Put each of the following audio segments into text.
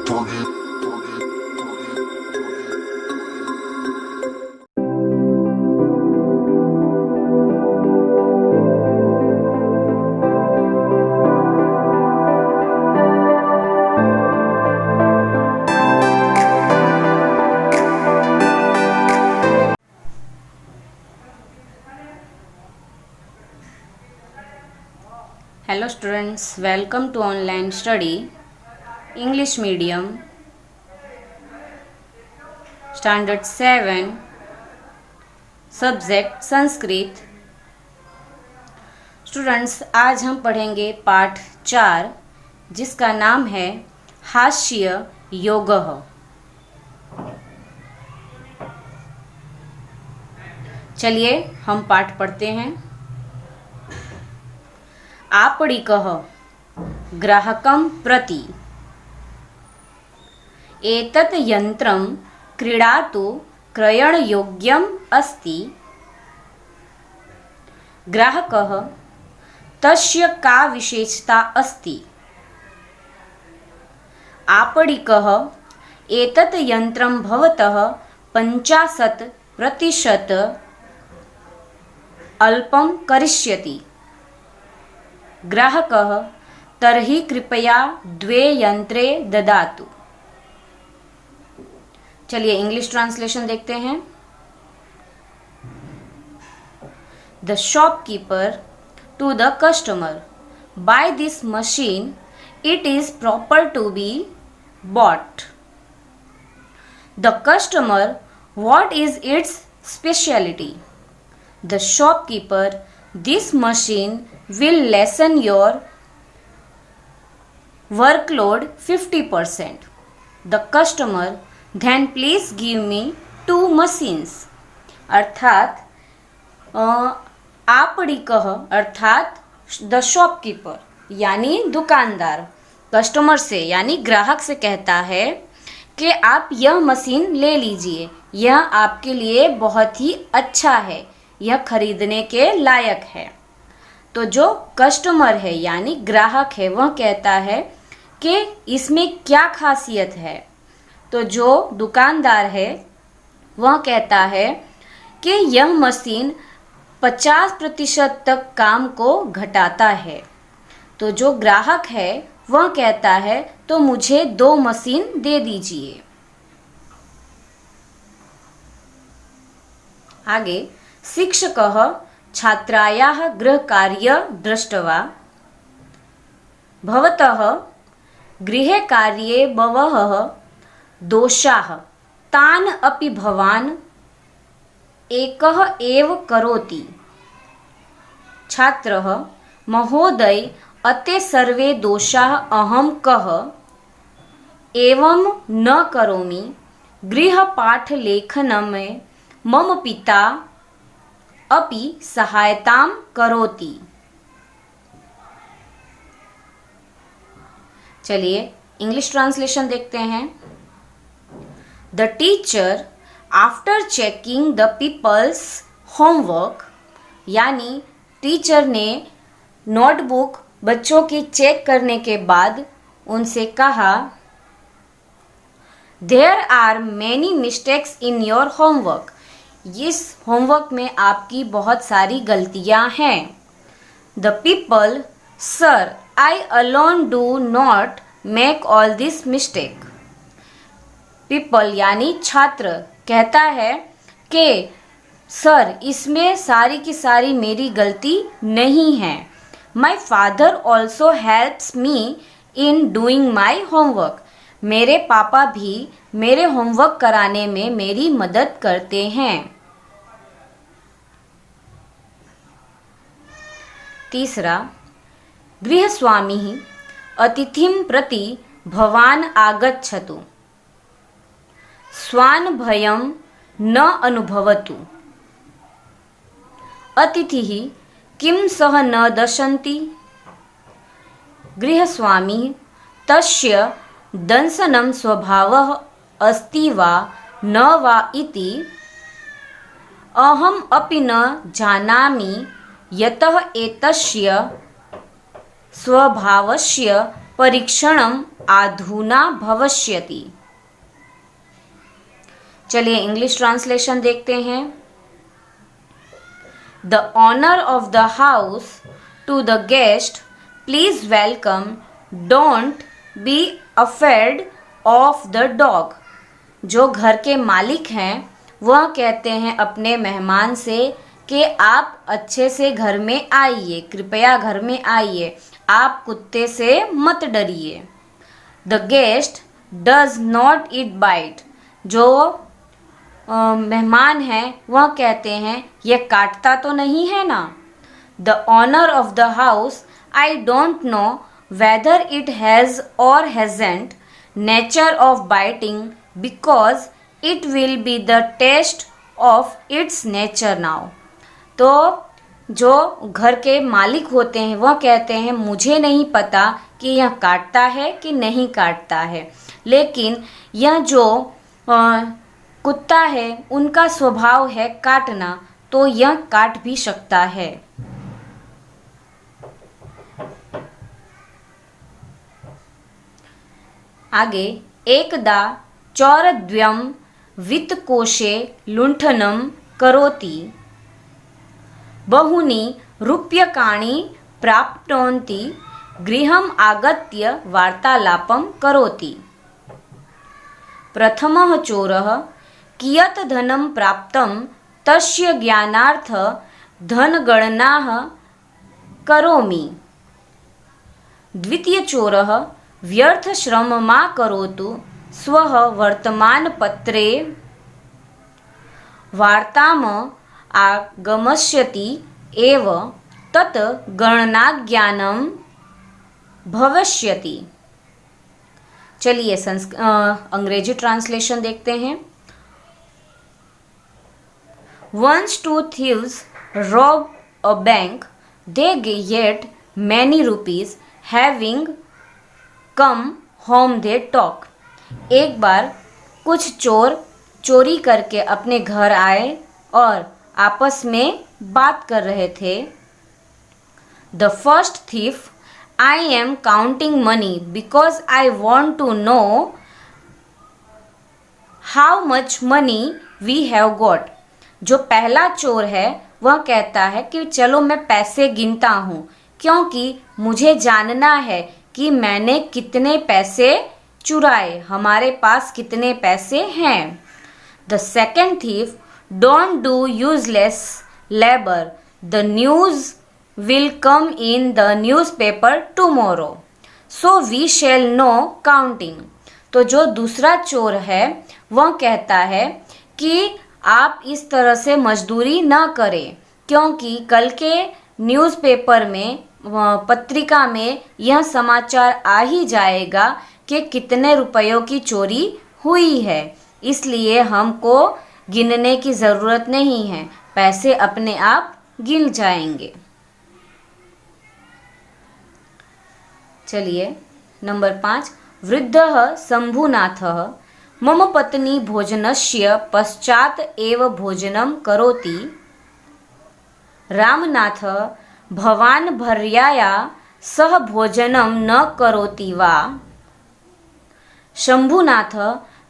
Hello students, welcome to online study English medium standard 7 subject Sanskrit. Students, आज हम पढ़ेंगे पाठ 4 जिसका नाम है हास्य योगः। चलिए हम पाठ पढ़ते हैं। आपणिकः ग्राहकं प्रति एतत् यन्त्रं क्रीडातु क्रयणयोग्यम् अस्ति। ग्राहकः तस्य का विशेषता अस्ति? आपणिकः एतत् यन्त्रं भवतः 50% अल्पं करिष्यति। ग्राहकः तर्हि कृपया 2 यंत्रे ददातु। चलिए इंग्लिश ट्रांसलेशन देखते हैं। The shopkeeper to the customer, by this machine it is proper to be bought. The customer, what is its speciality? The shopkeeper, this machine will lessen your workload 50%. The customer, then please give me 2 machines. अर्थात आपणिकः अर्थात the shopkeeper यानी दुकानदार customer से यानी ग्राहक से कहता है कि आप यह मशीन ले लीजिए, यह आपके लिए बहुत ही अच्छा है, यह खरीदने के लायक है। तो जो कस्टमर है यानी ग्राहक है वह कहता है कि इसमें क्या खासियत है। तो जो दुकानदार है वह कहता है कि यह मशीन 50% तक काम को घटाता है। तो जो ग्राहक है वह कहता है तो मुझे 2 मशीन दे दीजिए। आगे शिक्षकः छात्रायाः गृहकार्यं दृष्ट्वा, भवतः गृहे कार्ये बहवः दोषाः, तान् अपि भवान् एकः एव करोति। छात्रः, महोदय, अते सर्वे दोषाः अहं कः एवं न करोमि। गृहपाठलेखनमे मम पिता अपि सहायतां करोति। चलिए इंग्लिश ट्रांसलेशन देखते हैं। The teacher after checking the people's homework, यानी टीचर ने नोटबुक बच्चों की चेक करने के बाद उनसे कहा, there are many mistakes in your homework, इस होमवर्क में आपकी बहुत सारी गलतियां हैं। The people, sir, I alone do not make all this mistake. People यानी छात्र कहता है कि सर, इसमें सारी की सारी मेरी गलती नहीं है। My father also helps me in doing my homework, मेरे पापा भी मेरे होमवर्क कराने में मेरी मदद करते हैं। तीसरा, गृहस्वामी अतिथिं प्रति भवान् आगच्छतु, स्वान् भयं न अनुभवतु। अतिथिः किं सः न दशन्ति? गृहस्वामी, तस्य दंशनं स्वभावः अस्ति वा न वा इति अहम् अपि न जानामि, यतः एतस्य स्वभावस्य परीक्षणम अधुना भविष्यति। चलिए इंग्लिश ट्रांसलेशन देखते हैं। The owner of the house to the guest, please welcome, don't be afraid of the dog। जो घर के मालिक हैं वह कहते हैं अपने मेहमान से कि आप अच्छे से घर में आइए, कृपया घर में आइए, आप कुत्ते से मत डरिए। The guest does not eat bite। जो मेहमान हैं वह कहते हैं यह काटता तो नहीं है ना। The honour of the house, I don't know whether it has और hasn't nature of biting because it will be the test of its nature now. तो जो घर के मालिक होते हैं वह कहते हैं मुझे नहीं पता कि यह काटता है कि नहीं काटता है, लेकिन यह जो कुत्ता है उनका स्वभाव है काटना, तो यह काट भी सकता है। आगे, एकदा चौरद्वयं वित्तकोशे लुण्ठनं करोति, बहूनि रूप्यकाणि प्राप्नोति, गृहम् आगत्य वार्तालापं करोति। प्रथमः चोरः कियत् धनं प्राप्तं तस्य ज्ञानार्थ धनगणनाः करोमि। द्वितीयचोरः व्यर्थश्रम मा करोतु, स्वः वर्तमानपत्रे वार्ताम् आगमिष्यति एव तत् गणनाज्ञानं भविष्यति। चलिए अंग्रेजी ट्रांसलेशन देखते हैं। Once two thieves robbed a bank, they get many rupees. Having come home, they talk. एक बार कुछ चोर चोरी करके अपने घर आए और आपस में बात कर रहे थे। The first thief, I am counting money because I want to know how much money we have got। जो पहला चोर है वह कहता है कि चलो मैं पैसे गिनता हूँ क्योंकि मुझे जानना है कि मैंने कितने पैसे चुराए, हमारे पास कितने पैसे हैं। The second thief, don't do useless labour, the news will come in the newspaper tomorrow, so we shall no counting. तो जो दूसरा चोर है वह कहता है कि आप इस तरह से मजदूरी न करें क्योंकि कल के न्यूज़पेपर में, पत्रिका में यह समाचार आ ही जाएगा कि कितने रुपयों की चोरी हुई है, इसलिए हमको गिनने की ज़रूरत नहीं है, पैसे अपने आप गिन जाएंगे। चलिए नंबर 5, वृद्धः शंभुनाथः, मम पत्नी भोजनस्य पश्चात एव भोजनं करोति। रामनाथ, भवान् भर्याया सह भोजनं न करोति वा? शंभुनाथ,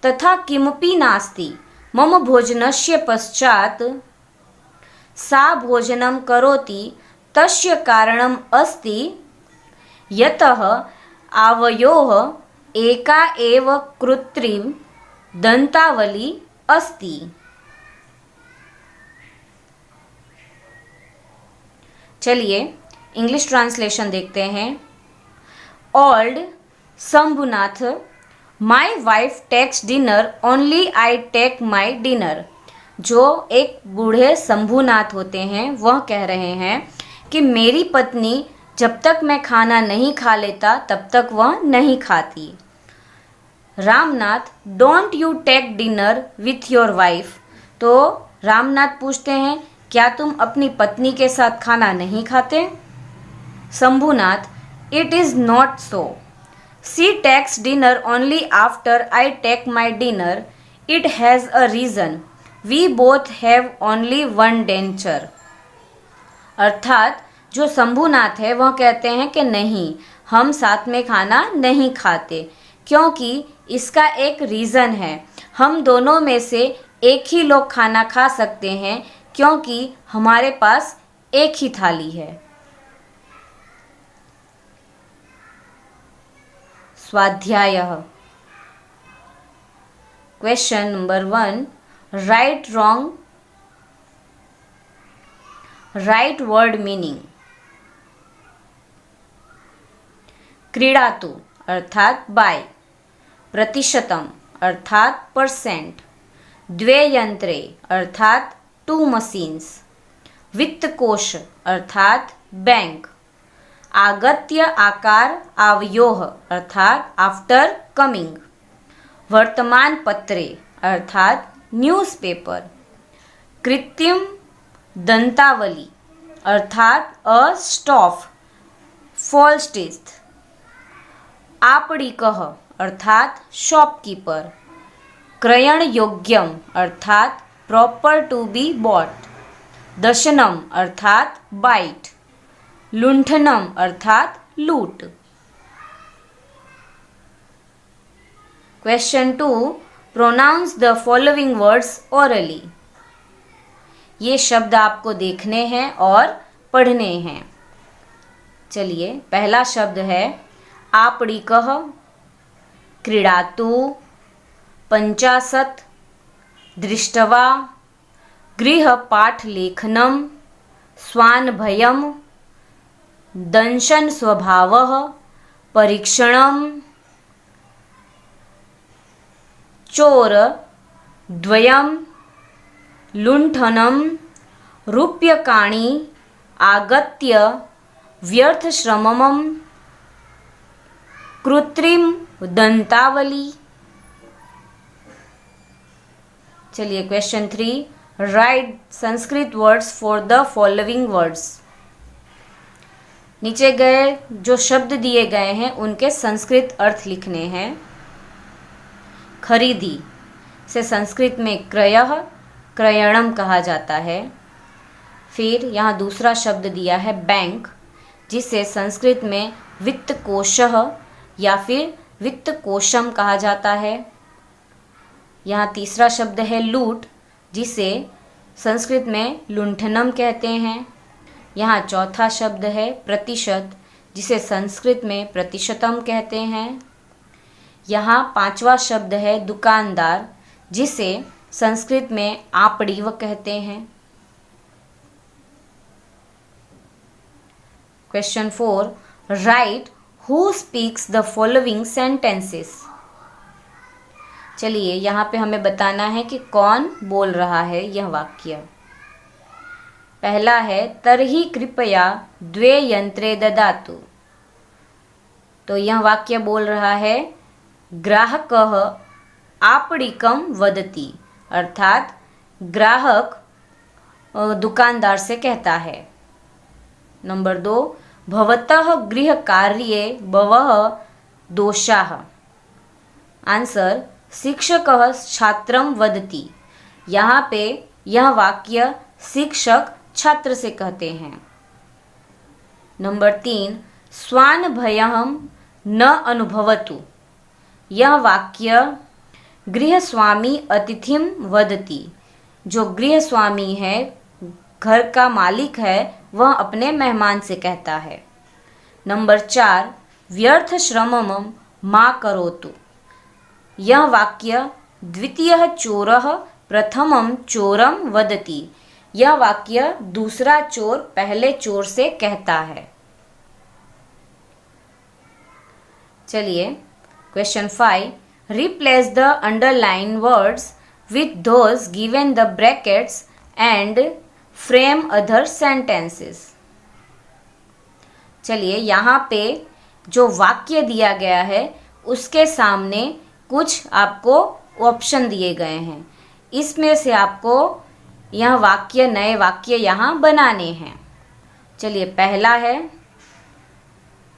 तथा किमपि नास्ति, मम भोजनस्य पश्चात सा भोजनं करोति, तस्य कारणम् अस्ति यतः आवयोः एका एव कृत्रिम दंतावली अस्ति। चलिए इंग्लिश ट्रांसलेशन देखते हैं। Old Shambhunath, my wife takes dinner, only I take my dinner. जो एक बूढ़े शंभुनाथ होते हैं वह कह रहे हैं कि मेरी पत्नी जब तक मैं खाना नहीं खा लेता तब तक वह नहीं खाती। Ramnath, don't you take dinner with your wife. तो रामनाथ पूछते हैं क्या तुम अपनी पत्नी के साथ खाना नहीं खाते? Shambhunath, it is not so, she takes dinner only after I take my dinner, it has a reason, we both have only one denture. अर्थात जो शंभुनाथ है वह कहते हैं कि नहीं, हम साथ में खाना नहीं खाते, क्योंकि इसका एक रीज़न है। हम दोनों में से एक ही लोग खाना खा सकते हैं, क्योंकि हमारे पास एक ही थाली है। स्वाध्यायः। Question number 1, right wrong, right word meaning. क्रीडातु अर्थात बाय, प्रतिशतम अर्थात परसेंट, द्वे यंत्रे अर्थात 2 मशीन्स, वित्तकोश अर्थात बैंक, आगत्य आकार आवयोः अर्थात आफ्टर कमिंग, वर्तमान पत्रे अर्थात न्यूज़पेपर, कृत्रिम दंतावली अर्थात अ स्टॉफ, फॉल्स टीथ, आपणिकः अर्थात शॉपकीपर, क्रयण योग्यम अर्थात प्रॉपर टू बी बॉट, दशनम अर्थात बाइट, लुंठनम अर्थात loot. Question 2, pronounce the following words orally. ये शब्द आपको देखने हैं और पढ़ने हैं। चलिए, पहला शब्द है आपणिकः, क्रीडातु, 50, दृष्ट्वा, गृहपाठलेखनं, स्वानुभयं, दंशन स्वभावः, परीक्षणं, चोर द्वयं, लुण्ठनं, रूप्यकाणि, आगत्य, व्यर्थश्रमम्, कृत्रिम दंतावली। चलिए, question 3, right Sanskrit words for the following words. नीचे गए जो शब्द दिए गए हैं उनके संस्कृत अर्थ लिखने हैं। खरीदी से संस्कृत में क्रयः, क्रयणम कहा जाता है। फिर यहाँ दूसरा शब्द दिया है बैंक, जिसे संस्कृत में वित्तकोशः या फिर वित्तकोशम कहा जाता है। यहाँ तीसरा शब्द है लूट, जिसे संस्कृत में लुंठनम कहते हैं। यहाँ चौथा शब्द है प्रतिशत, जिसे संस्कृत में प्रतिशतम कहते हैं। यहाँ पांचवा शब्द है दुकानदार, जिसे संस्कृत में आपड़ीव कहते हैं। Question 4, right who speaks the following sentences. चलिए, यहाँ पे हमें बताना है कि कौन बोल रहा है यह वाक्य। पहला है तर्हि कृपया द्वे यंत्रे ददातु। तो यह वाक्य बोल रहा है ग्राहकः आपणिकं वदति, अर्थात ग्राहक दुकानदार से कहता है। नंबर 2, भवतः गृहकार्ये बहवः दोषाः। आंसर, शिक्षकः छात्रं वदति। यहाँ पे यह वाक्य शिक्षक छात्र से कहते हैं। नंबर 3, स्वानुभयं न अनुभवतु। यह वाक्य गृहस्वामी अतिथिं वदति। जो गृहस्वामी है, घर का मालिक है, वह अपने मेहमान से कहता है। नंबर 4, व्यर्थ श्रमं मा करोतु। यह वाक्य द्वितीयः चोरः प्रथमं चोरं वदति। यह वाक्य दूसरा चोर पहले चोर से कहता है। चलिए, question 5, replace the underline words with those given the brackets and frame other sentences. चलिए, यहाँ पे जो वाक्य दिया गया है उसके सामने कुछ आपको ऑप्शन दिए गए हैं। इसमें से आपको यह वाक्य, नए वाक्य यहाँ बनाने हैं। चलिए, पहला है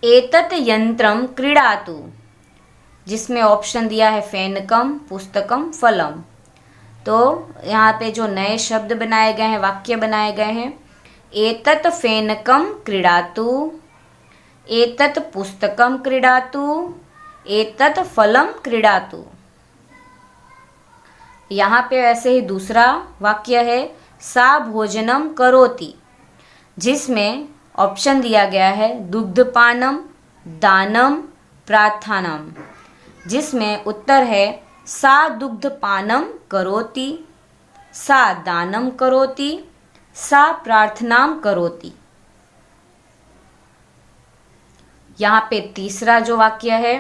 एतत् यंत्रम क्रीडातु, जिसमें ऑप्शन दिया है फेनकम, पुस्तकम, फलम। तो यहाँ पे जो नए शब्द बनाए गए हैं, वाक्य बनाए गए हैं, एतत् फेनकम क्रीडातु, एतत् पुस्तकं क्रीडातु, एतत् फलं क्रीडातु। यहाँ पे वैसे ही दूसरा वाक्य है सा भोजनम करोति, जिसमें ऑप्शन दिया गया है दुग्धपानम, दानम, प्रार्थानम, जिसमें उत्तर है सा दुग्धपानम करोति, सा दानम करोति, सा प्रार्थनाम करोति। यहाँ पे तीसरा जो वाक्य है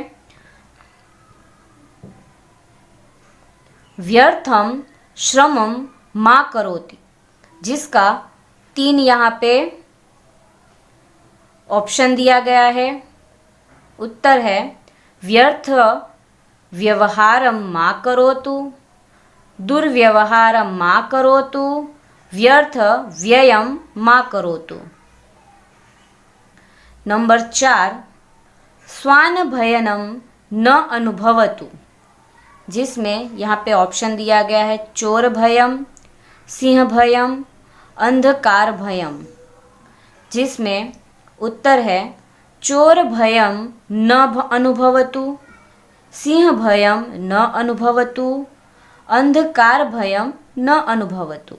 व्यर्थम श्रमम मा करोति, जिसका 3 यहाँ पे ऑप्शन दिया गया है। उत्तर है व्यर्थ व्यवहारम मा करोतु, दुर्व्यवहारम मा करोतु, व्यर्थ व्ययम मा करोतु। नंबर 4 स्वान भयनम न अनुभवतु, जिसमें यहाँ पे ऑप्शन दिया गया है चोर भयम, सिंह भयम, अंधकार भयम, जिसमें उत्तर है चोर भयम न अनुभवतु, सिंह भयम न अनुभवतु, अंधकार भयम न अनुभवतु।